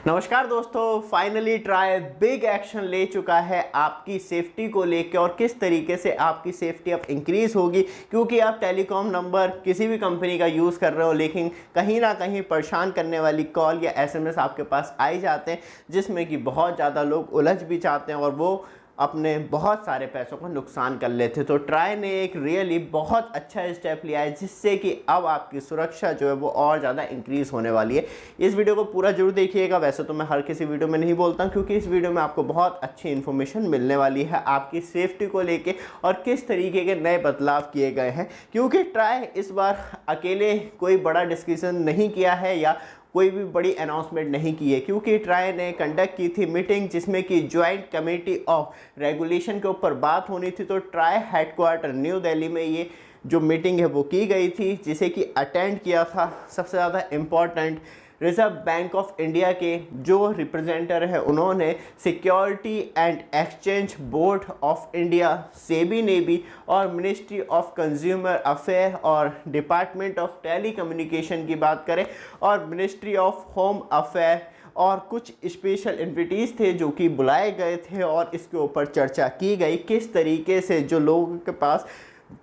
नमस्कार दोस्तों, finally try big action ले चुका है आपकी सेफ्टी को लेकर और किस तरीके से आपकी सेफ्टी अब इंक्रीज़ होगी। क्योंकि आप टेलीकॉम नंबर किसी भी कंपनी का यूज़ कर रहे हो लेकिन कहीं ना कहीं परेशान करने वाली कॉल या एसएमएस आपके पास आ ही जाते हैं, जिसमें कि बहुत ज़्यादा लोग उलझ भी जाते हैं और वो अपने बहुत सारे पैसों को नुकसान कर लेते। तो ट्राई ने एक रियली बहुत अच्छा स्टेप लिया है जिससे कि अब आपकी सुरक्षा जो है वो और ज़्यादा इंक्रीज़ होने वाली है। इस वीडियो को पूरा जरूर देखिएगा। वैसे तो मैं हर किसी वीडियो में नहीं बोलता क्योंकि इस वीडियो में आपको बहुत अच्छी इन्फॉर्मेशन मिलने वाली है आपकी सेफ्टी को लेके और किस तरीके के नए बदलाव किए गए हैं। क्योंकि ट्राई इस बार अकेले कोई बड़ा डिस्कशन नहीं किया है या कोई भी बड़ी अनाउंसमेंट नहीं की है, क्योंकि ट्राई ने कंडक्ट की थी मीटिंग जिसमें कि जॉइंट कमेटी ऑफ रेगुलेशन के ऊपर बात होनी थी। तो ट्राई हेडक्वार्टर न्यू दिल्ली में ये जो मीटिंग है वो की गई थी, जिसे कि अटेंड किया था सबसे ज़्यादा important reserve bank of India के जो रिप्रेजेंटर है उन्होंने, security and exchange board of India SEBI ने भी, और मिनिस्ट्री ऑफ कंज्यूमर अफेयर और डिपार्टमेंट ऑफ टेली कम्युनिकेशन की बात करें और मिनिस्ट्री ऑफ होम अफेयर और कुछ स्पेशल इन्विटीज़ थे जो कि बुलाए गए थे और इसके ऊपर चर्चा की गई किस तरीके से जो लोगों के पास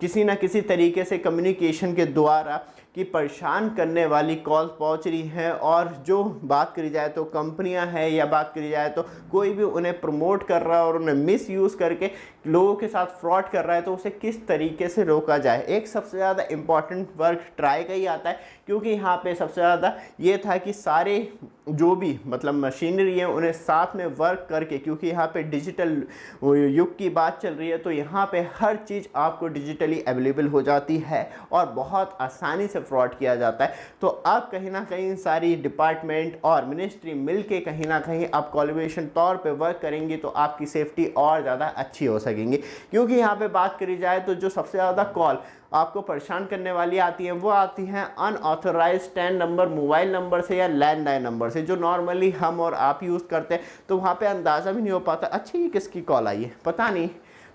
किसी ना किसी तरीके से कम्युनिकेशन के द्वारा कि परेशान करने वाली कॉल पहुंच रही है, और जो बात करी जाए तो कंपनियां हैं या बात करी जाए तो कोई भी उन्हें प्रमोट कर रहा है और उन्हें मिस यूज़ करके लोगों के साथ फ्रॉड कर रहा है, तो उसे किस तरीके से रोका जाए। एक सबसे ज़्यादा इम्पॉर्टेंट वर्क ट्राई का ही आता है, क्योंकि यहाँ पे सबसे ज़्यादा ये था कि सारे जो भी मतलब मशीनरी है उन्हें साथ में वर्क करके, क्योंकि यहाँ पे डिजिटल युग की बात चल रही है तो यहाँ पे हर चीज़ आपको डिजिटली अवेलेबल हो जाती है और बहुत आसानी से फ्रॉड किया जाता है। तो अब कहीं ना कहीं सारी डिपार्टमेंट और मिनिस्ट्री मिलके कहीं ना कहीं अब कोलैबोरेशन तौर पे वर्क करेंगे तो आपकी सेफ्टी और ज़्यादा अच्छी हो सकेंगी। क्योंकि यहाँ पे बात करी जाए तो जो सबसे ज़्यादा कॉल आपको परेशान करने वाली आती हैं वो आती हैं अनऑथराइज 10 नंबर मोबाइल नंबर से या लैंडलाइन नंबर से, जो नॉर्मली हम और आप यूज़ करते हैं। तो वहाँ पे अंदाज़ा भी नहीं हो पाता अच्छा ये किसकी कॉल आई है पता नहीं,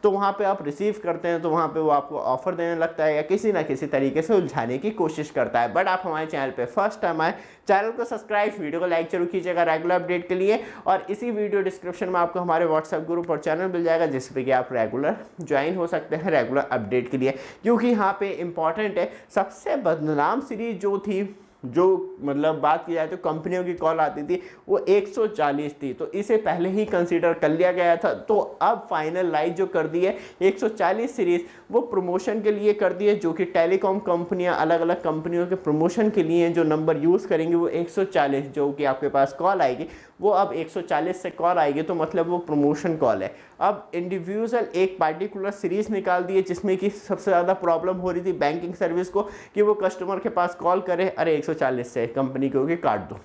तो वहाँ पे आप रिसीव करते हैं तो वहाँ पे वो आपको ऑफर देने लगता है या किसी ना किसी तरीके से उलझाने की कोशिश करता है। बट आप हमारे चैनल पे फर्स्ट टाइम आए, चैनल को सब्सक्राइब, वीडियो को लाइक जरूर कीजिएगा रेगुलर अपडेट के लिए। और इसी वीडियो डिस्क्रिप्शन में आपको हमारे व्हाट्सएप ग्रुप और चैनल मिल जाएगा जिस पे कि आप रेगुलर ज्वाइन हो सकते हैं रेगुलर अपडेट के लिए। क्योंकि यहाँ पे इंपॉर्टेंट है, सबसे बदनाम सीरीज जो थी, जो मतलब बात की जाए तो कंपनियों की कॉल आती थी वो 140 थी, तो इसे पहले ही कंसीडर कर लिया गया था। तो अब फाइनलाइज जो कर दी है 140 सीरीज वो प्रमोशन के लिए कर दी है, जो कि टेलीकॉम कंपनियां अलग अलग कंपनियों के प्रमोशन के लिए जो नंबर यूज़ करेंगे वो 140 जो कि आपके पास कॉल आएगी वो अब 140 से कॉल आएगी, तो मतलब वो प्रमोशन कॉल है। अब इंडिविजुअल एक पार्टिकुलर सीरीज़ निकाल दी है जिसमें कि सबसे ज़्यादा प्रॉब्लम हो रही थी बैंकिंग सर्विस को कि वो कस्टमर के पास कॉल करे, अरे 140 से कंपनी को कि काट दो।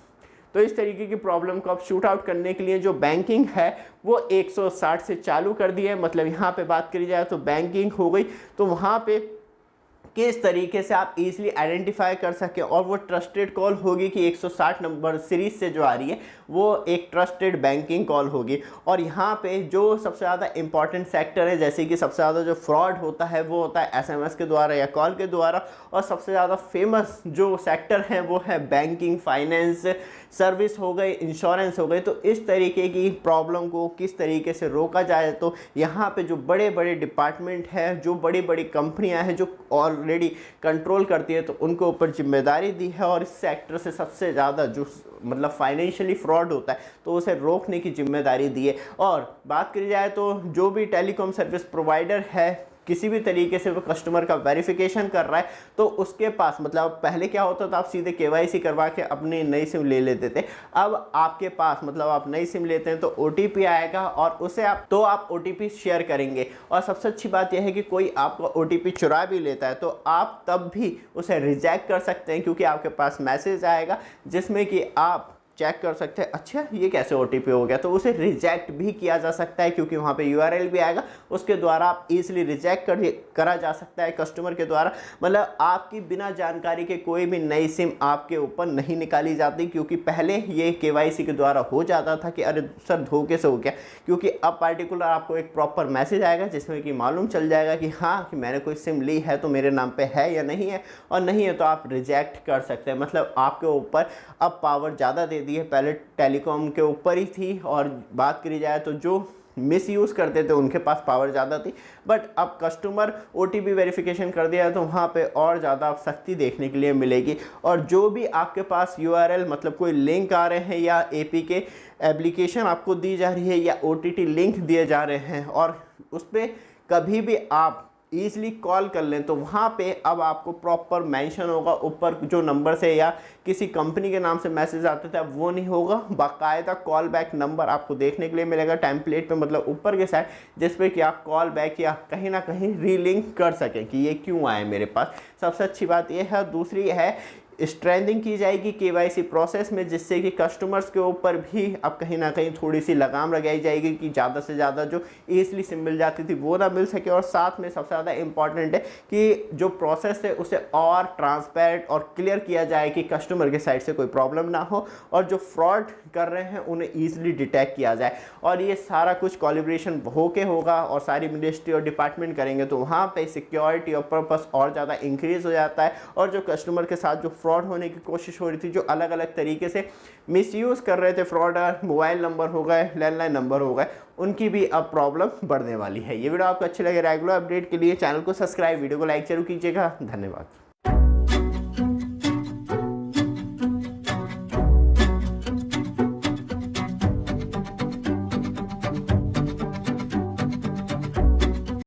तो इस तरीके की प्रॉब्लम को अब शूट आउट करने के लिए जो बैंकिंग है वो 160 से चालू कर दी है। मतलब यहाँ पे बात करी जाए तो बैंकिंग हो गई, तो वहाँ पे किस तरीके से आप इजीली आइडेंटिफाई कर सकें और वो ट्रस्टेड कॉल होगी कि 160 नंबर सीरीज से जो आ रही है वो एक ट्रस्टेड बैंकिंग कॉल होगी। और यहाँ पे जो सबसे ज़्यादा इंपॉर्टेंट सेक्टर है, जैसे कि सबसे ज़्यादा जो फ्रॉड होता है वो होता है एसएमएस के द्वारा या कॉल के द्वारा, और सबसे ज़्यादा फेमस जो सेक्टर है वो है बैंकिंग, फाइनेंस सर्विस हो गई, इंश्योरेंस हो गई। तो इस तरीके की प्रॉब्लम को किस तरीके से रोका जाए, तो यहाँ पे जो बड़े बड़े डिपार्टमेंट हैं, जो बड़ी बड़ी कंपनियाँ हैं जो ऑलरेडी कंट्रोल करती है, तो उनके ऊपर जिम्मेदारी दी है। और इस सेक्टर से सबसे ज़्यादा जो मतलब फाइनेंशियली फ्रॉड होता है तो उसे रोकने की जिम्मेदारी दी है। और बात करी जाए तो जो भी टेलीकॉम सर्विस प्रोवाइडर है किसी भी तरीके से वो कस्टमर का वेरिफिकेशन कर रहा है तो उसके पास मतलब पहले क्या होता था, आप सीधे केवाईसी करवा के अपनी नई सिम ले लेते थे। अब आपके पास मतलब आप नई सिम लेते हैं तो ओटीपी आएगा और उसे आप ओटीपी शेयर करेंगे। और सबसे अच्छी बात यह है कि कोई आपका ओटीपी चुरा भी लेता है तो आप तब भी उसे रिजेक्ट कर सकते हैं, क्योंकि आपके पास मैसेज आएगा जिसमें कि आप चेक कर सकते हैं अच्छा ये कैसे ओटीपी हो गया, तो उसे रिजेक्ट भी किया जा सकता है क्योंकि वहाँ पे यूआरएल भी आएगा, उसके द्वारा आप इजीली रिजेक्ट करा जा सकता है कस्टमर के द्वारा। मतलब आपकी बिना जानकारी के कोई भी नई सिम आपके ऊपर नहीं निकाली जाती, क्योंकि पहले ये केवाईसी के द्वारा हो जाता था कि अरे सर धोखे से हो गया, क्योंकि अब पार्टिकुलर आपको एक प्रॉपर मैसेज आएगा जिसमें कि मालूम चल जाएगा कि हाँ कि मैंने कोई सिम ली है तो मेरे नाम पे है या नहीं है, और नहीं है तो आप रिजेक्ट कर सकते हैं। मतलब आपके ऊपर अब पावर ज़्यादा दे दी है, पहले टेलीकॉम के ऊपर ही थी, और बात करी जाए तो जो मिसयूज़ करते थे उनके पास पावर ज़्यादा थी। बट अब कस्टमर OTP वेरिफिकेशन कर दिया है तो वहाँ पे और ज़्यादा सख्ती देखने के लिए मिलेगी। और जो भी आपके पास URL मतलब कोई लिंक आ रहे हैं या APK एप्लीकेशन आपको दी जा रही है या OTT लिंक दिए जा रहे हैं और उस पर कभी भी आप ईज़िली कॉल कर लें, तो वहाँ पे अब आपको प्रॉपर मेंशन होगा ऊपर जो नंबर से या किसी कंपनी के नाम से मैसेज आते थे अब वो नहीं होगा। बाकायदा कॉल बैक नंबर आपको देखने के लिए मिलेगा टेम्पलेट पे, मतलब ऊपर के साइड, जिस पे कि आप कॉल बैक या कहीं ना कहीं रीलिंक कर सकें कि ये क्यों आए मेरे पास। सबसे अच्छी बात ये है। दूसरी है स्ट्रेंथिंग की जाएगी KYC प्रोसेस में, जिससे कि कस्टमर्स के ऊपर भी अब कहीं ना कहीं थोड़ी सी लगाम लगाई जाएगी कि ज़्यादा से ज़्यादा जो ईज़िली सिम मिल जाती थी वो ना मिल सके। और साथ में सबसे ज़्यादा इम्पॉर्टेंट है कि जो प्रोसेस है उसे और ट्रांसपेरेंट और क्लियर किया जाए कि कस्टमर के साइड से कोई प्रॉब्लम ना हो और जो फ्रॉड कर रहे हैं उन्हें ईजिली डिटेक्ट किया जाए। और ये सारा कुछ कोलैबोरेशन होके होगा और सारी मिनिस्ट्री और डिपार्टमेंट करेंगे, तो वहाँ पे सिक्योरिटी और पर्पस और ज़्यादा इंक्रीज़ हो जाता है। और जो कस्टमर के साथ जो फ्रॉड होने की कोशिश हो रही थी, जो अलग अलग तरीके से मिसयूज़ कर रहे थे फ्रॉडर, मोबाइल नंबर हो गए, लैंडलाइन नंबर हो गए, उनकी भी अब प्रॉब्लम बढ़ने वाली है। ये वीडियो आपको अच्छी लगे, रेगुलर अपडेट के लिए चैनल को सब्सक्राइब, वीडियो को लाइक जरूर कीजिएगा। धन्यवाद।